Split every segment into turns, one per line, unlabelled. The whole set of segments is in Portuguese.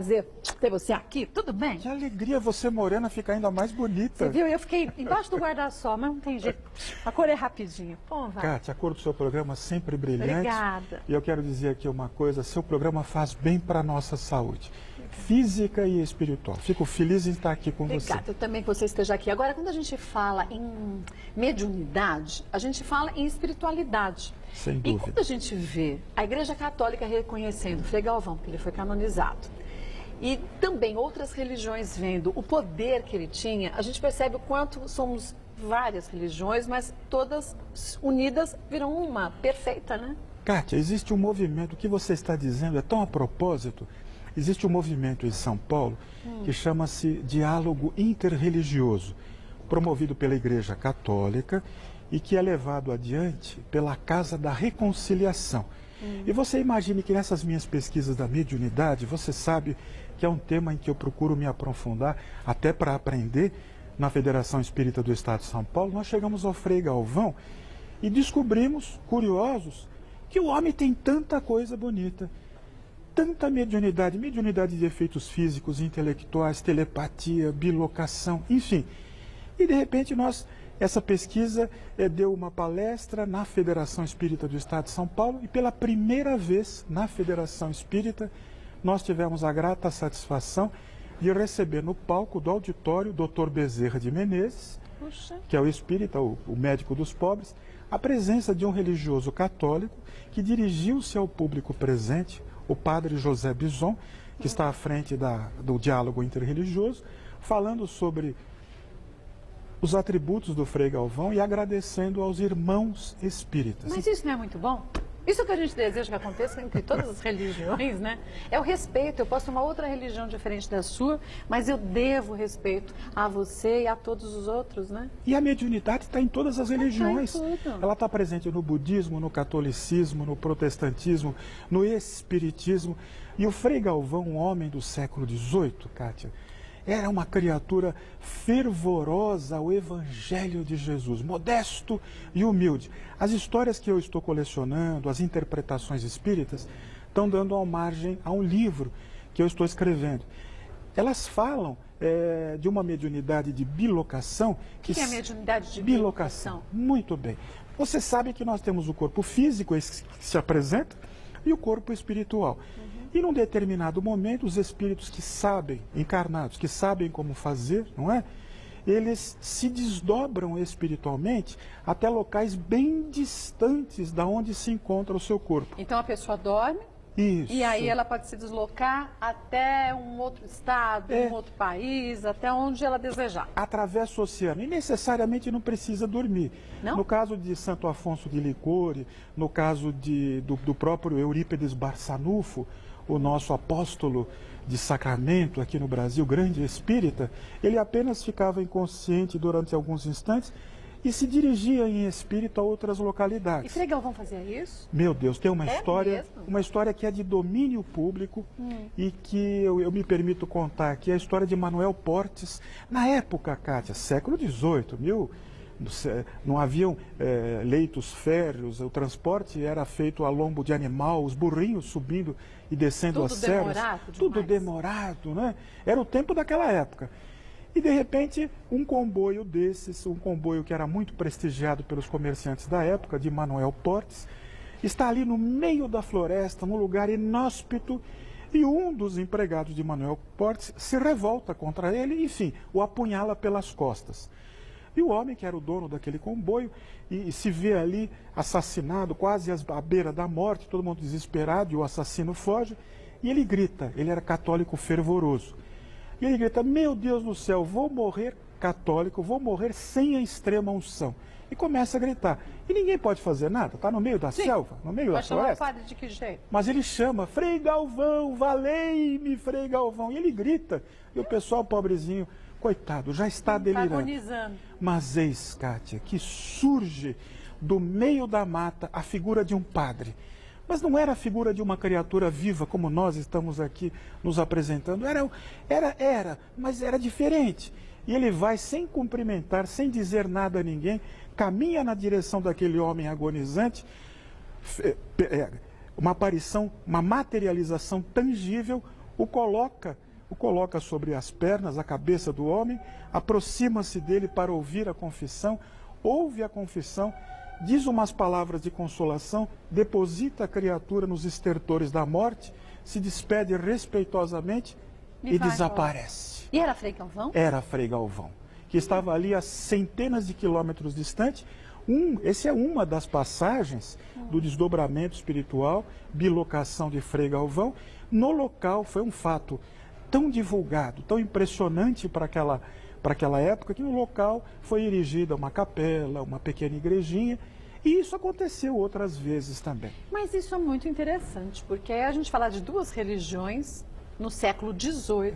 prazer ter você aqui, tudo bem?
Que alegria você, morena, ficar ainda mais bonita.
Você viu? Eu fiquei embaixo do guarda-sol, mas não tem jeito. A cor é rapidinho. Pô, vai.
Kátia, a cor do seu programa sempre brilhante.
Obrigada.
E eu quero dizer aqui uma coisa, seu programa faz bem para a nossa saúde, física e espiritual. Fico feliz em estar aqui com você.
Obrigada, eu também que você esteja aqui. Agora, quando a gente fala em mediunidade, a gente fala em espiritualidade.
Sem
E
dúvida.
quando a gente vê a Igreja Católica reconhecendo Frei Galvão, que ele foi canonizado, e também outras religiões vendo o poder que ele tinha, a gente percebe o quanto somos várias religiões, mas todas unidas viram uma perfeita, né?
Kátia, existe um movimento, o que você está dizendo é tão a propósito. Existe um movimento em São Paulo que chama-se Diálogo Interreligioso, promovido pela Igreja Católica e que é levado adiante pela Casa da Reconciliação. E você imagine que nessas minhas pesquisas da mediunidade, você sabe que é um tema em que eu procuro me aprofundar, até para aprender. Na Federação Espírita do Estado de São Paulo, nós chegamos ao Frei Galvão e descobrimos, curiosos, que o homem tem tanta coisa bonita. Tanta mediunidade de efeitos físicos, intelectuais, telepatia, bilocação, enfim. E de repente essa pesquisa deu uma palestra na Federação Espírita do Estado de São Paulo e pela primeira vez na Federação Espírita nós tivemos a grata satisfação de receber no palco do auditório o Dr. Bezerra de Menezes, que é o espírita, o médico dos pobres, a presença de um religioso católico que dirigiu-se ao público presente, o padre José Bison, que está à frente do diálogo interreligioso, falando sobre os atributos do Frei Galvão e agradecendo aos irmãos espíritas.
Mas isso não é muito bom? Isso que a gente deseja que aconteça entre todas as religiões, né? É o respeito. Eu posso ter uma outra religião diferente da sua, mas eu devo respeito a você e a todos os outros, né?
E a mediunidade está em todas as religiões.
Tá em tudo.
Ela está presente no budismo, no catolicismo, no protestantismo, no espiritismo. E o Frei Galvão, um homem do século XVIII, Kátia, era uma criatura fervorosa ao Evangelho de Jesus, modesto e humilde. As histórias que eu estou colecionando, as interpretações espíritas, estão dando margem a um livro que eu estou escrevendo. Elas falam de uma mediunidade de bilocação.
O que é a mediunidade de
bilocação? Muito bem. Você sabe que nós temos o corpo físico, esse que se apresenta, e o corpo espiritual. E num determinado momento, os espíritos que sabem, encarnados, que sabem como fazer, não é? Eles se desdobram espiritualmente até locais bem distantes da onde se encontra o seu corpo.
Então a pessoa dorme.
Isso.
E aí ela pode se deslocar até um outro estado, um outro país, até onde ela desejar.
Atravessa o oceano. E necessariamente não precisa dormir.
Não?
No caso de Santo Afonso de Ligório, no caso do próprio Eurípides Barçanufo, o nosso apóstolo de Sacramento aqui no Brasil, grande espírita, ele apenas ficava inconsciente durante alguns instantes e se dirigia em espírito a outras localidades.
E Frei Galvão fazia isso?
Meu Deus, tem uma
mesmo?
uma história que é de domínio público e que eu me permito contar aqui, a história de Manuel Portes. Na época, Kátia, século XVIII, não haviam leitos férreos, o transporte era feito a lombo de animal, os burrinhos subindo e descendo as serras. Tudo demorado, né? Era o tempo daquela época. E de repente, um comboio desses, um comboio que era muito prestigiado pelos comerciantes da época, de Manuel Portes, está ali no meio da floresta, num lugar inóspito, e um dos empregados de Manuel Portes se revolta contra ele, enfim, o apunhala pelas costas. E o homem, que era o dono daquele comboio, e se vê ali assassinado, quase à beira da morte, todo mundo desesperado, e o assassino foge, e ele grita, ele era católico fervoroso. E ele grita, meu Deus do céu, vou morrer católico, vou morrer sem a extrema unção. E começa a gritar. E ninguém pode fazer nada, está no meio da selva, no meio da floresta.
Vai chamar o padre de que jeito?
Mas ele chama, Frei Galvão, valei-me, Frei Galvão. E ele grita, e o pessoal pobrezinho, coitado, já está delirando.
Agonizando.
Mas eis, Kátia, que surge do meio da mata a figura de um padre. Mas não era a figura de uma criatura viva, como nós estamos aqui nos apresentando. Mas era diferente. E ele vai sem cumprimentar, sem dizer nada a ninguém, caminha na direção daquele homem agonizante, uma aparição, uma materialização tangível, o coloca sobre as pernas, a cabeça do homem, aproxima-se dele para ouvir a confissão, ouve a confissão, diz umas palavras de consolação, deposita a criatura nos estertores da morte, se despede respeitosamente e desaparece.
E era Frei Galvão?
Era Frei Galvão, que estava ali a centenas de quilômetros distante. Essa é uma das passagens do desdobramento espiritual, bilocação de Frei Galvão. No local, foi um fato tão divulgado, tão impressionante para aquela época, que no local foi erigida uma capela, uma pequena igrejinha, e isso aconteceu outras vezes também.
Mas isso é muito interessante, porque a gente fala de duas religiões no século XVIII.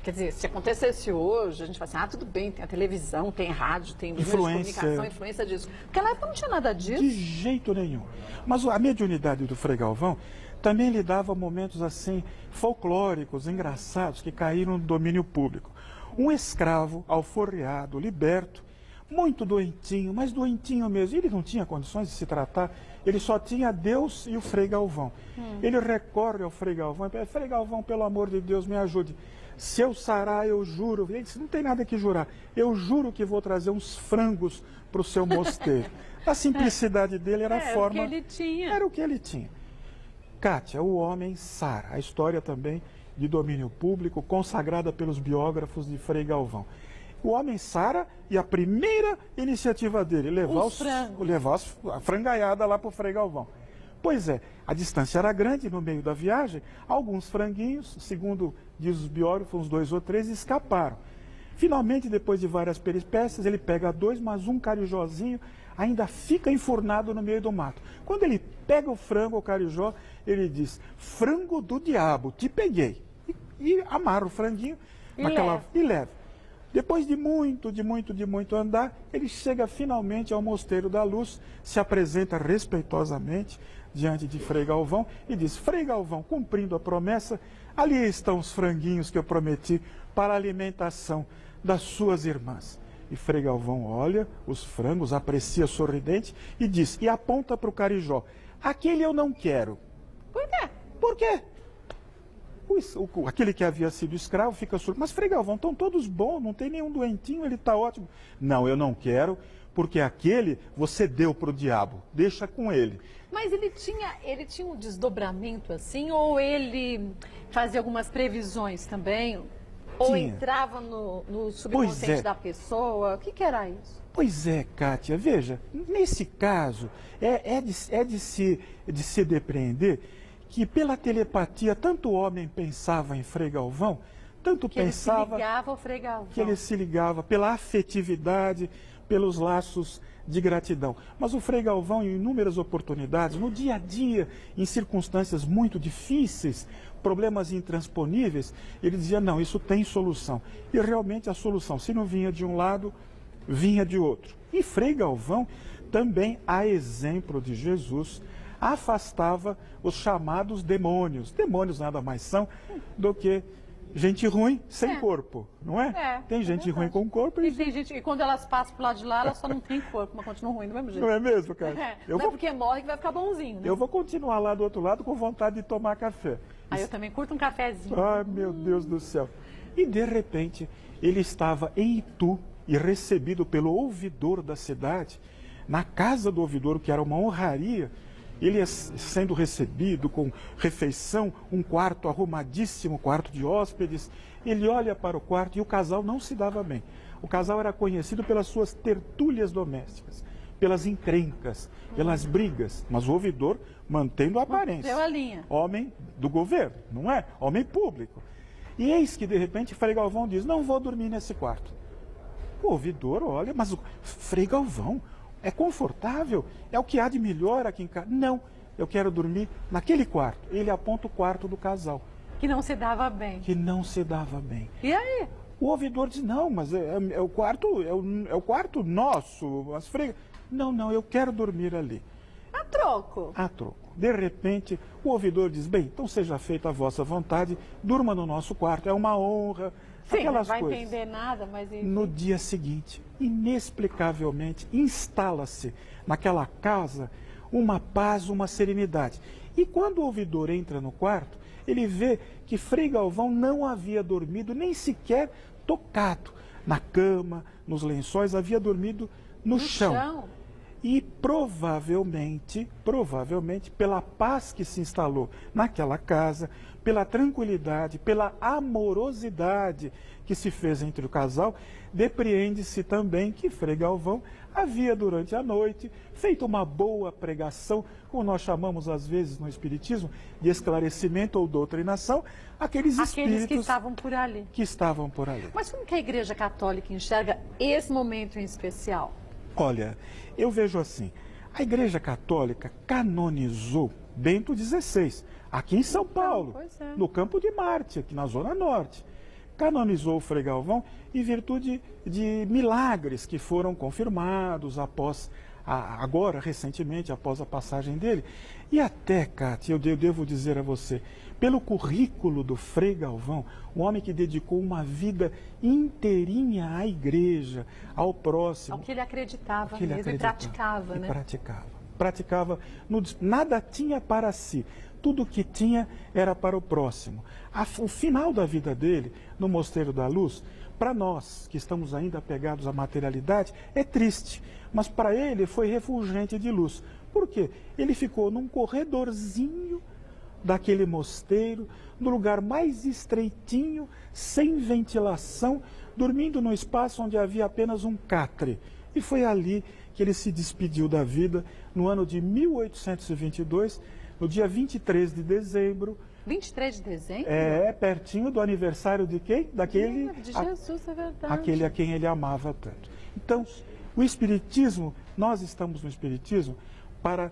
Quer dizer, se acontecesse hoje, a gente fala assim, tudo bem, tem a televisão, tem rádio, tem meios de comunicação, influência disso. Naquela época não tinha nada disso.
De jeito nenhum. Mas a mediunidade do Frei Galvão também lhe dava momentos assim, folclóricos, engraçados, que caíram no domínio público. Um escravo, alforreado, liberto, muito doentinho, mas doentinho mesmo. Ele não tinha condições de se tratar, ele só tinha Deus e o Frei Galvão. Ele recorre ao Frei Galvão e pede, Frei Galvão, pelo amor de Deus, me ajude. Se eu sarar, eu juro. Ele disse, não tem nada que jurar. Eu juro que vou trazer uns frangos para o seu mosteiro. A simplicidade dele era a forma...
Era o que ele tinha.
Era o que ele tinha. Kátia, o homem sara. A história também de domínio público, consagrada pelos biógrafos de Frei Galvão. O homem sara e a primeira iniciativa dele, levar a frangaiada lá para o Frei Galvão. Pois é, a distância era grande no meio da viagem, alguns franguinhos, segundo diz os biógrafos, uns 2 ou 3, escaparam. Finalmente, depois de várias peripécias, ele pega 2, mas um carijózinho ainda fica enfurnado no meio do mato. Quando ele pega o frango, o carijó, ele diz, frango do diabo, te peguei. E amarra o franguinho e leva. Depois de muito andar, ele chega finalmente ao Mosteiro da Luz, se apresenta respeitosamente diante de Frei Galvão e diz, Frei Galvão, cumprindo a promessa, ali estão os franguinhos que eu prometi para a alimentação das suas irmãs. E Frei Galvão olha os frangos, aprecia sorridente e diz, e aponta para o carijó, aquele eu não quero.
Por quê?
Por quê? Aquele que havia sido escravo fica surdo. Mas Frei Galvão, estão todos bons, não tem nenhum doentinho, ele está ótimo. Não, eu não quero, porque aquele você deu para o diabo, deixa com ele.
Mas ele tinha um desdobramento assim, ou ele fazia algumas previsões também? Ou entrava no subconsciente da pessoa? O que era isso?
Pois é, Kátia, veja, nesse caso, é de se depreender que pela telepatia, tanto o homem pensava em Frei Galvão, tanto
que
pensava...
ele se ligava ao Frei Galvão.
Que ele se ligava pela afetividade, pelos laços de gratidão. Mas o Frei Galvão, em inúmeras oportunidades, no dia a dia, em circunstâncias muito difíceis, problemas intransponíveis, ele dizia, não, isso tem solução. E realmente a solução, se não vinha de um lado, vinha de outro. E Frei Galvão, também, a exemplo de Jesus, afastava os chamados demônios. Demônios nada mais são do que gente ruim sem corpo, não é? Tem gente ruim com corpo
e tem gente, e quando elas passam pro lado de lá, elas só não têm corpo, mas continuam ruim do mesmo jeito.
Não é mesmo, cara?
Não é porque morre que vai ficar bonzinho, né?
Eu vou continuar lá do outro lado com vontade de tomar café.
Aí eu também curto um cafezinho.
Ai, meu Deus do céu. E de repente, ele estava em Itu e recebido pelo ouvidor da cidade, na casa do ouvidor, que era uma honraria. Ele sendo recebido com refeição, um quarto arrumadíssimo, quarto de hóspedes. Ele olha para o quarto e o casal não se dava bem. O casal era conhecido pelas suas tertúlias domésticas, pelas encrencas, pelas brigas. Mas o ouvidor mantendo a aparência.
Deu a linha.
Homem do governo, não é? Homem público. E eis que, de repente, Frei Galvão diz, não vou dormir nesse quarto. O ouvidor olha, mas o Frei Galvão... É confortável? É o que há de melhor aqui em casa? Não, eu quero dormir naquele quarto. Ele aponta o quarto do casal.
Que não se dava bem.
Que não se dava bem.
E aí?
O ouvidor diz, não, mas é o quarto nosso. As freiras. Não, eu quero dormir ali.
A troco.
A troco. De repente, o ouvidor diz, bem, então seja feita a vossa vontade, durma no nosso quarto, é uma honra.
Sim,
aquelas
não vai
coisas.
entender nada, mas... Enfim.
No dia seguinte, inexplicavelmente, instala-se naquela casa uma paz, uma serenidade. E quando o ouvidor entra no quarto, ele vê que Frei Galvão não havia dormido, nem sequer tocado na cama, nos lençóis, havia dormido no chão. E provavelmente, pela paz que se instalou naquela casa, pela tranquilidade, pela amorosidade que se fez entre o casal, depreende-se também que Frei Galvão havia durante a noite feito uma boa pregação, como nós chamamos às vezes no Espiritismo, de esclarecimento ou doutrinação, aqueles espíritos
que estavam por ali. Mas como que a Igreja Católica enxerga esse momento em especial?
Olha, eu vejo assim, a Igreja Católica canonizou Bento XVI, aqui em São Paulo, no Campo de Marte, aqui na Zona Norte. Canonizou o Frei Galvão em virtude de milagres que foram confirmados agora, recentemente, após a passagem dele. E até, Cátia, eu devo dizer a você, pelo currículo do Frei Galvão, um homem que dedicou uma vida inteirinha à igreja, ao próximo.
Ao que ele acreditava mesmo e praticava, né?
Praticava, nada tinha para si. Tudo que tinha era para o próximo. O final da vida dele, no Mosteiro da Luz, para nós que estamos ainda apegados à materialidade, é triste. Mas para ele foi refulgente de luz. Por quê? Ele ficou num corredorzinho daquele mosteiro, no lugar mais estreitinho, sem ventilação, dormindo num espaço onde havia apenas um catre. E foi ali que ele se despediu da vida, no ano de 1822, no dia 23 de dezembro.
23 de dezembro?
Pertinho do aniversário de quem? Daquele
de Jesus, é verdade.
Aquele a quem ele amava tanto. Então, o Espiritismo, nós estamos no Espiritismo para,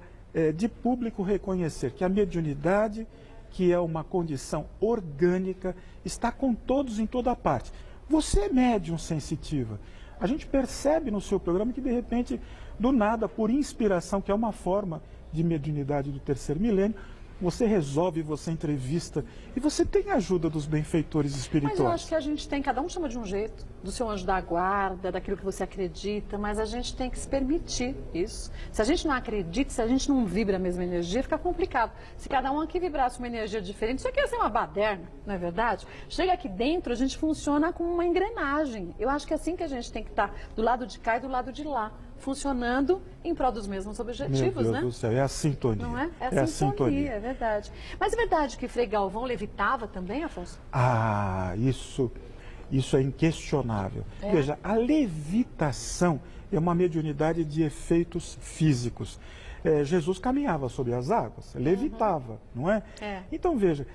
de público, reconhecer que a mediunidade, que é uma condição orgânica, está com todos em toda parte. Você é médium sensitiva. A gente percebe no seu programa que, de repente, do nada, por inspiração, que é uma forma de mediunidade do terceiro milênio, você resolve, você entrevista e você tem a ajuda dos benfeitores espirituais.
Mas eu acho que a gente tem, cada um chama de um jeito, do seu anjo da guarda, daquilo que você acredita, mas a gente tem que se permitir isso. Se a gente não acredita, se a gente não vibra a mesma energia, fica complicado. Se cada um aqui vibrasse uma energia diferente, isso aqui ia ser uma baderna, não é verdade? Chega aqui dentro, a gente funciona como uma engrenagem. Eu acho que é assim que a gente tem que estar, do lado de cá e do lado de lá, funcionando em prol dos mesmos objetivos,
né? Meu Deus do céu, é a sintonia.
Não é? É a sintonia, é verdade. Mas é verdade que Frei Galvão levitava também, Afonso?
Isso é inquestionável. Veja, a levitação é uma mediunidade de efeitos físicos. Jesus caminhava sobre as águas, levitava, não é? Então, veja,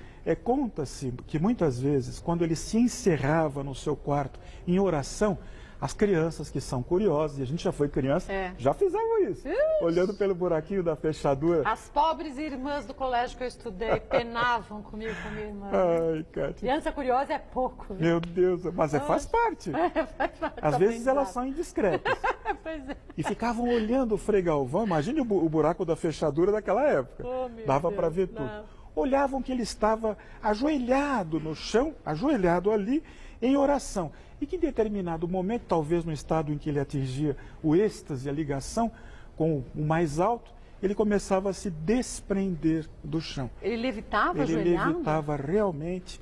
conta-se que muitas vezes, quando ele se encerrava no seu quarto em oração, as crianças que são curiosas, e a gente já foi criança, já fizeram isso. Olhando pelo buraquinho da fechadura.
As pobres irmãs do colégio que eu estudei penavam comigo, com minha irmã.
Ai, Cátia.
Criança curiosa é pouco. Viu?
Meu Deus, mas faz parte.
Faz parte.
Às vezes elas são indiscretas.
Pois é.
E ficavam olhando o Frei Galvão, imagine o buraco da fechadura daquela época. Dava para ver tudo. Olhavam que ele estava ajoelhado no chão, ajoelhado ali, em oração. E que em determinado momento, talvez no estado em que ele atingia o êxtase, a ligação com o mais alto, ele começava a se desprender do chão.
Ele levitava,
ajoelhado? Ele levitava realmente.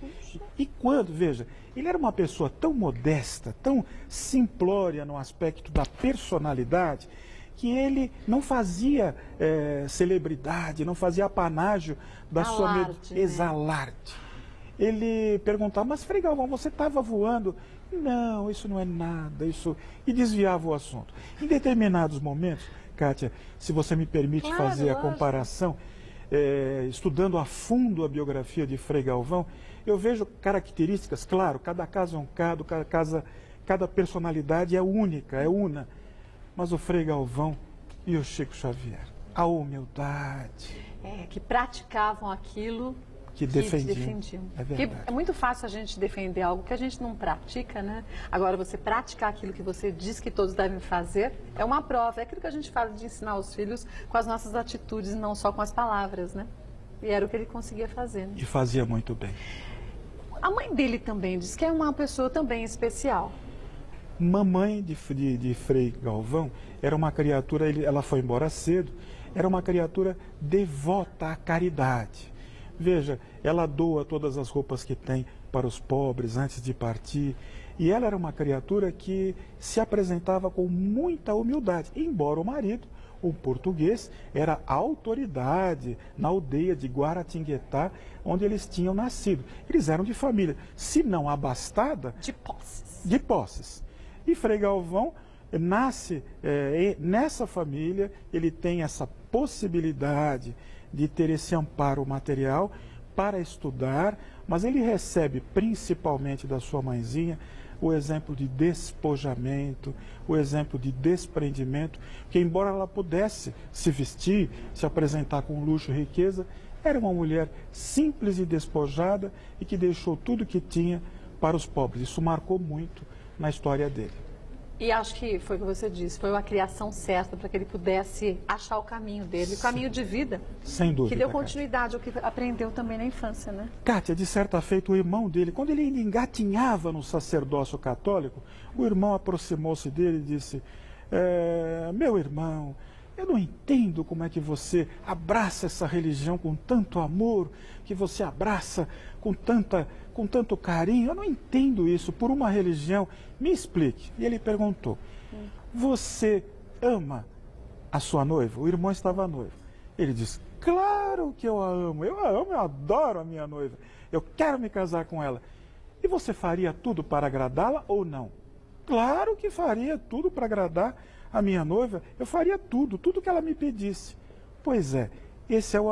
E quando, veja, ele era uma pessoa tão modesta, tão simplória no aspecto da personalidade, que ele não fazia celebridade, não fazia apanágio da sua exalarde. Ele perguntava, mas Frei Galvão, você estava voando? Não, isso não é nada, isso... E desviava o assunto. Em determinados momentos, Cátia, se você me permite fazer a comparação, estudando a fundo a biografia de Frei Galvão, eu vejo características, claro, cada caso é um caso, cada personalidade é única, é una. Mas o Frei Galvão e o Chico Xavier, a humildade.
Que praticavam aquilo
que defendiam.
É verdade. Porque é muito fácil a gente defender algo que a gente não pratica, né? Agora, você praticar aquilo que você diz que todos devem fazer é uma prova. É aquilo que a gente fala de ensinar os filhos com as nossas atitudes, não só com as palavras, né? E era o que ele conseguia fazer. Né?
E fazia muito bem.
A mãe dele também diz que é uma pessoa também especial.
Mamãe de Frei Galvão era uma criatura, ela foi embora cedo, era uma criatura devota à caridade. Veja, ela doa todas as roupas que tem para os pobres antes de partir. E ela era uma criatura que se apresentava com muita humildade, embora o marido, o português, era autoridade na aldeia de Guaratinguetá, onde eles tinham nascido. Eles eram de família, se não abastada,
De posses.
de posses. E Frei Galvão nasce nessa família, ele tem essa possibilidade de ter esse amparo material para estudar, mas ele recebe principalmente da sua mãezinha o exemplo de despojamento, o exemplo de desprendimento, que embora ela pudesse se vestir, se apresentar com luxo e riqueza, era uma mulher simples e despojada e que deixou tudo que tinha para os pobres. Isso marcou muito na história dele.
E acho que foi o que você disse, foi uma criação certa para que ele pudesse achar o caminho dele, o caminho de vida.
Sem dúvida.
Que deu
Kátia.
continuidade ao que aprendeu também na infância, né?
Kátia, de certa feita, o irmão dele, quando ele ainda engatinhava no sacerdócio católico, o irmão aproximou-se dele e disse: meu irmão, eu não entendo como é que você abraça essa religião com tanto amor, que você abraça com tanto carinho. Eu não entendo isso por uma religião. Me explique. E ele perguntou: você ama a sua noiva? O irmão estava noivo. Ele disse: claro que eu a amo, eu adoro a minha noiva, eu quero me casar com ela. E você faria tudo para agradá-la ou não? Claro que faria tudo para agradar a minha noiva, eu faria tudo que ela me pedisse. Pois é, esse é o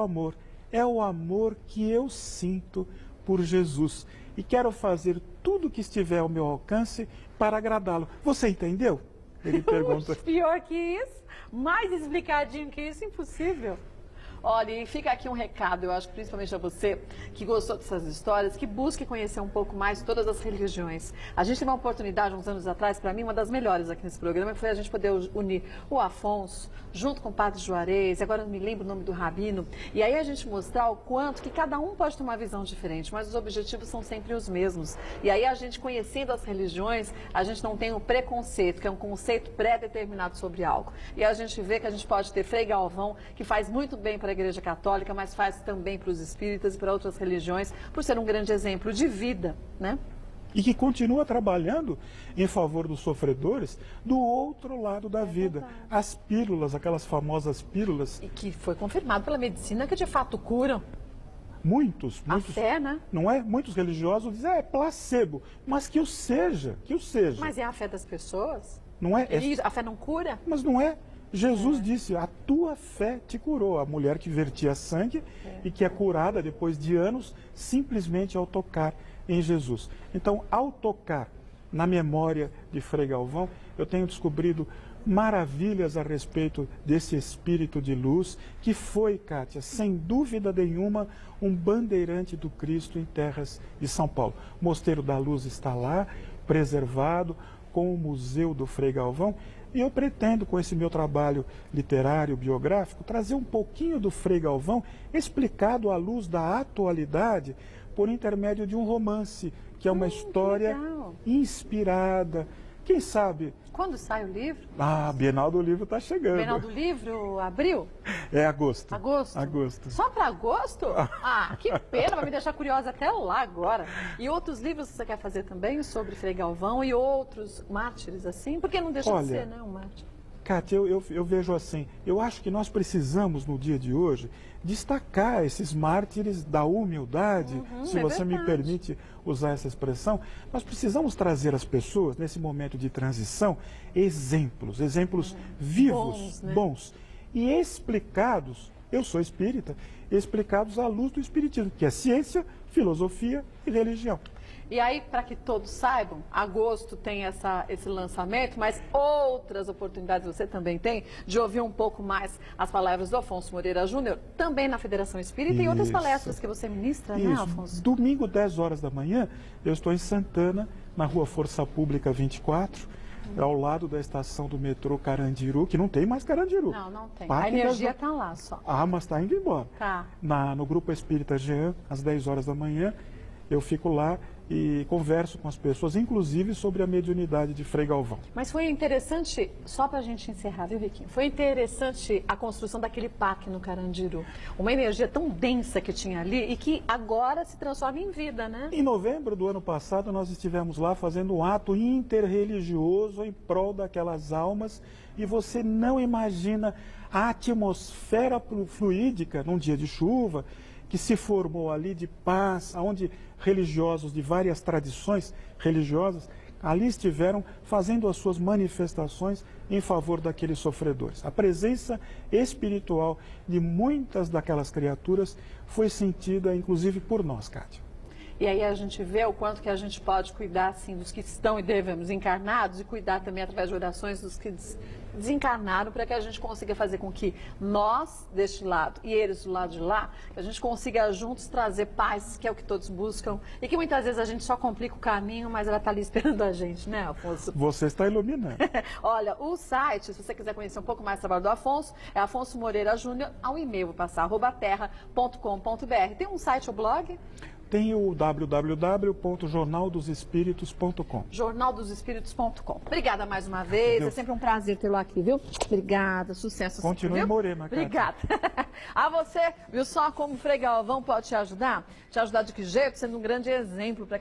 amor que eu sinto por Jesus e quero fazer tudo que estiver ao meu alcance para agradá-lo. Você entendeu? Ele pergunta.
Pior que isso, mais explicadinho que isso, impossível. Olha, e fica aqui um recado, eu acho que principalmente a você que gostou dessas histórias, que busque conhecer um pouco mais de todas as religiões. A gente teve uma oportunidade uns anos atrás, para mim, uma das melhores aqui nesse programa, que foi a gente poder unir o Afonso, junto com o Padre Juarez, agora não me lembro o nome do Rabino, e aí a gente mostrar o quanto que cada um pode ter uma visão diferente, mas os objetivos são sempre os mesmos. E aí a gente, conhecendo as religiões, a gente não tem o preconceito, que é um conceito pré-determinado sobre algo. E a gente vê que a gente pode ter Frei Galvão, que faz muito bem para a Igreja Católica, mas faz também para os espíritas e para outras religiões, por ser um grande exemplo de vida, né?
E que continua trabalhando em favor dos sofredores do outro lado da vida.
Verdade.
As pílulas, aquelas famosas pílulas.
E que foi confirmado pela medicina que de fato curam.
Muitos,
A fé, né?
não é? Muitos religiosos dizem, é placebo, mas que o seja.
Mas é a fé das pessoas?
Não é?
A fé não cura?
Mas não é. Jesus disse, a tua fé te curou. A mulher que vertia sangue e que é curada depois de anos, simplesmente ao tocar em Jesus. Então, ao tocar na memória de Frei Galvão, eu tenho descobrido maravilhas a respeito desse espírito de luz, que foi, Kátia, sem dúvida nenhuma, um bandeirante do Cristo em terras de São Paulo. O Mosteiro da Luz está lá, preservado, com o Museu do Frei Galvão. E eu pretendo, com esse meu trabalho literário, biográfico, trazer um pouquinho do Frei Galvão, explicado à luz da atualidade, por intermédio de um romance, que é uma história inspirada. Quem sabe?
Quando sai o livro?
Ah, a Bienal do Livro está chegando.
Bienal do Livro, abril?
É agosto.
Agosto?
Agosto.
Só para agosto? Ah, que pena, vai me deixar curiosa até lá agora. E outros livros que você quer fazer também sobre Frei Galvão e outros mártires assim? Porque não deixa de ser, né, um mártir.
Kátia, eu vejo assim, eu acho que nós precisamos, no dia de hoje, destacar esses mártires da humildade, se você me permite usar essa expressão. Nós precisamos trazer às pessoas, nesse momento de transição, exemplos vivos, bons, e explicados, eu sou espírita, explicados à luz do espiritismo, que é ciência, filosofia e religião.
E aí, para que todos saibam, agosto tem esse lançamento, mas outras oportunidades você também tem de ouvir um pouco mais as palavras do Afonso Moreira Júnior, também na Federação Espírita e outras palestras que você ministra, né, Afonso?
Domingo, 10 horas da manhã, eu estou em Santana, na rua Força Pública 24, ao lado da estação do metrô Carandiru, que não tem mais Carandiru.
Não tem.
Parque
a energia está lá só.
Ah, mas está indo embora.
Tá.
No Grupo Espírita Jean, às 10 horas da manhã, eu fico lá e converso com as pessoas, inclusive sobre a mediunidade de Frei Galvão.
Mas foi interessante, só para a gente encerrar, viu, Riquinho? Foi interessante a construção daquele parque no Carandiru. Uma energia tão densa que tinha ali e que agora se transforma em vida, né?
Em novembro do ano passado, nós estivemos lá fazendo um ato interreligioso em prol daquelas almas e você não imagina a atmosfera fluídica num dia de chuva que se formou ali de paz, onde religiosos de várias tradições religiosas ali estiveram fazendo as suas manifestações em favor daqueles sofredores. A presença espiritual de muitas daquelas criaturas foi sentida, inclusive, por nós, Kátia.
E aí a gente vê o quanto que a gente pode cuidar, assim, dos que estão e devemos encarnados e cuidar também através de orações dos que desencarnaram para que a gente consiga fazer com que nós, deste lado, e eles do lado de lá, que a gente consiga juntos trazer paz, que é o que todos buscam, e que muitas vezes a gente só complica o caminho, mas ela está ali esperando a gente, né, Afonso?
Você está iluminando.
Olha, o site, se você quiser conhecer um pouco mais do trabalho do Afonso, é Afonso Moreira Júnior, ao e-mail, vou passar, @terra.com.br. Tem um site ou blog?
Tem o www.jornaldosespíritos.com.
jornaldosespíritos.com. Obrigada mais uma vez, é sempre um prazer tê-lo aqui, viu? Obrigada, sucesso.
Continue morena, Kátia.
Obrigada. A você, viu só como o Frei Galvão pode te ajudar? Te ajudar de que jeito? Sendo um grande exemplo para